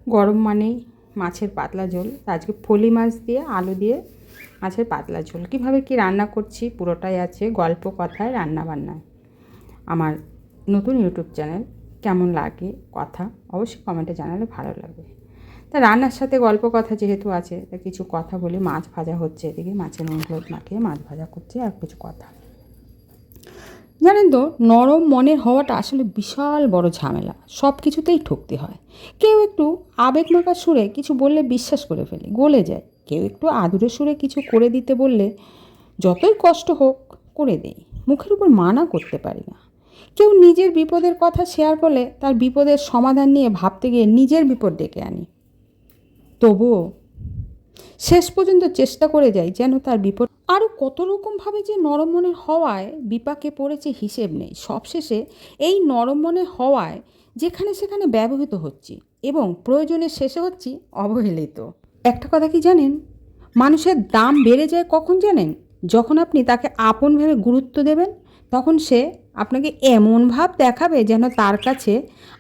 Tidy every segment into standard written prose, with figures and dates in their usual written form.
গরম মানেই মাছের পাতলা ঝোল। আজকে ফলি মাছ দিয়ে আলু দিয়ে মাছের পাতলা ঝোল। কীভাবে কি রান্না করছি পুরোটাই আছে গল্প কথায় রান্নাবান্নায়। আমার নতুন ইউটিউব চ্যানেল, কেমন লাগে কথা অবশ্যই কমেন্টে জানালে ভালো লাগবে। তা রান্নার সাথে গল্প কথা যেহেতু আছে, তা কিছু কথা বলি। মাছ ভাজা হচ্ছে, এদিকে মাছের নুন হলুদ মাখিয়ে মাছ ভাজা করছি। আর কিছু কথা, জানেন তো, নরম মনের হওয়াটা আসলে বিশাল বড় ঝামেলা। সব কিছুতেই ঠকতে হয়। কেউ একটু আবেগমাখা সুরে কিছু বললে বিশ্বাস করে ফেলে, গলে যায়। কেউ একটু আদুরে সুরে কিছু করে দিতে বললে যতই কষ্ট হোক করে দেই, মুখের উপর মানা করতে পারি না। কেউ নিজের বিপদের কথা শেয়ার করলে তার বিপদের সমাধান নিয়ে ভাবতে গিয়ে নিজের বিপদ ডেকে আনি। তবুও শেষ পর্যন্ত চেষ্টা করে যাই যেন তার বিপদ। আরও কত রকমভাবে যে নরম মনের হওয়ায় বিপাকে পড়েছে হিসেব নেই। সবশেষে এই নরম মনের হওয়ায় যেখানে সেখানে ব্যবহৃত হচ্ছি এবং প্রয়োজনের শেষে হচ্ছি অবহেলিত। একটা কথা কি জানেন, মানুষের দাম বেড়ে যায় কখন জানেন? যখন আপনি তাকে আপন ভেবে গুরুত্ব দেবেন, তখন সে আপনাকে এমন ভাব দেখাবে যেন তার কাছে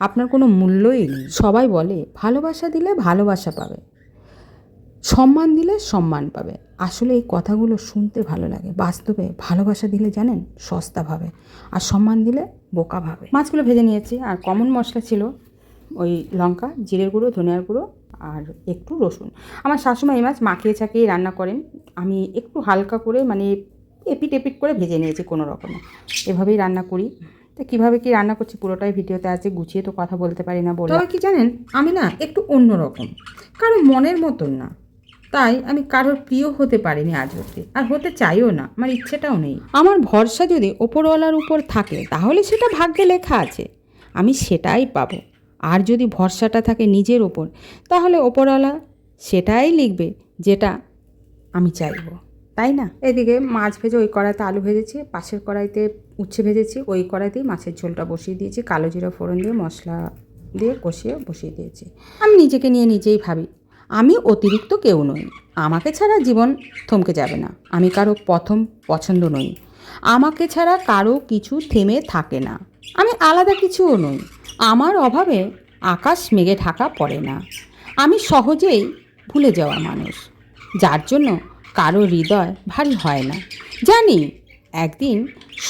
আপনার কোনো মূল্যই নেই। সবাই বলে ভালোবাসা দিলে ভালোবাসা পাবে, সম্মান দিলে সম্মান পাবে। আসলে এই কথাগুলো শুনতে ভালো লাগে, বাস্তবে ভালোবাসা দিলে জানেন সস্তা ভাবে, আর সম্মান দিলে বোকা ভাবে। মাছগুলো ভেজে নিয়েছি, আর কমন মশলা ছিল ওই লঙ্কা, জিরের গুঁড়ো, ধনিয়ার গুঁড়ো আর একটু রসুন। আমার শাশুমা এই মাছ মাখিয়ে ছাকিয়ে রান্না করেন। আমি একটু হালকা করে মানে এপিট এপিট করে ভেজে নিয়েছি কোনো রকমে। এভাবেই রান্না করি। তা কীভাবে কি রান্না করছি পুরোটাই ভিডিওতে আছে, গুছিয়ে তো কথা বলতে পারি না বলে। তবে কি জানেন, আমি না একটু অন্যরকম, কারো মনের মতন না। তাই আমি কারোর প্রিয় হতে পারিনি আজ অবধি, আর হতে চাইও না, আমার ইচ্ছেটাও নেই। আমার ভরসা যদি ওপরওয়ালার উপর থাকে তাহলে সেটা ভাগ্যে লেখা আছে, আমি সেটাই পাবো। আর যদি ভরসাটা থাকে নিজের ওপর, তাহলে ওপরওয়ালা সেটাই লিখবে যেটা আমি চাইবো, তাই না? এদিকে মাছ ভেজে ওই কড়াইতে আলু ভেজেছি, পাশের কড়াইতে উচ্ছে ভেজেছি, ওই কড়াইতেই মাছের ঝোলটা বসিয়ে দিয়েছি। কালো জিরা ফোড়ন দিয়ে মশলা দিয়ে কষিয়ে বসিয়ে দিয়েছি। আমি নিজেকে নিয়ে নিজেই ভাবি আমি অতিরিক্ত কেউ নই, আমাকে ছাড়া জীবন থমকে যাবে না। আমি কারো প্রথম পছন্দ নই, আমাকে ছাড়া কারো কিছু থেমে থাকে না। আমি আলাদা কিছুও নই, আমার অভাবে আকাশ মেঘে ঢাকা পড়ে না। আমি সহজেই ভুলে যাওয়া মানুষ, যার জন্য কারো হৃদয় ভারী হয় না। জানি একদিন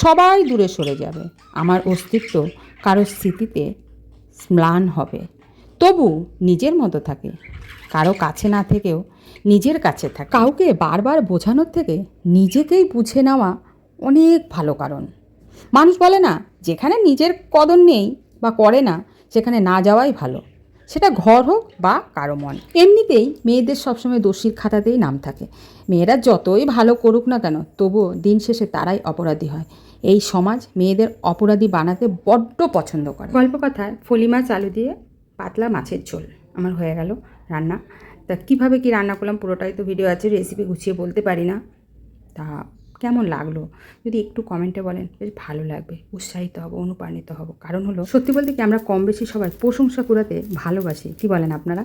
সবাই দূরে সরে যাবে, আমার অস্তিত্ব কারো স্মৃতিতে ম্লান হবে। তবু নিজের মতো থাকে, কারো কাছে না থেকেও নিজের কাছে থাকে। কাউকে বারবার বোঝানোর থেকে নিজেকেই বুঝে নেওয়া অনেক ভালো। কারণ মানুষ বলে না, যেখানে নিজের কদর নেই বা করে না সেখানে না যাওয়াই ভালো, সেটা ঘর হোক বা কারো মন। এমনিতেই মেয়েদের সবসময় দোষীর খাতাতেই নাম থাকে। মেয়েরা যতই ভালো করুক না কেন, তবুও দিন শেষে তারাই অপরাধী হয়। এই সমাজ মেয়েদের অপরাধী বানাতে বড্ড পছন্দ করে। গল্প কথায় ফলি মাছ আলু দিয়ে পাতলা মাছের ঝোল আমার হয়ে গেল রান্না। তা কীভাবে কি রান্না করলাম পুরোটাই তো ভিডিও আছে, রেসিপি গুছিয়ে বলতে পারি না। তা কেমন লাগলো যদি একটু কমেন্টে বলেন, বেশ ভালো লাগবে, উৎসাহিত হব, অনুপ্রাণিত হব। কারণ হলো সত্যি বলতে কি আমরা কম বেশি সবাই প্রশংসা কুড়াতে ভালোবাসি, কি বলেন আপনারা?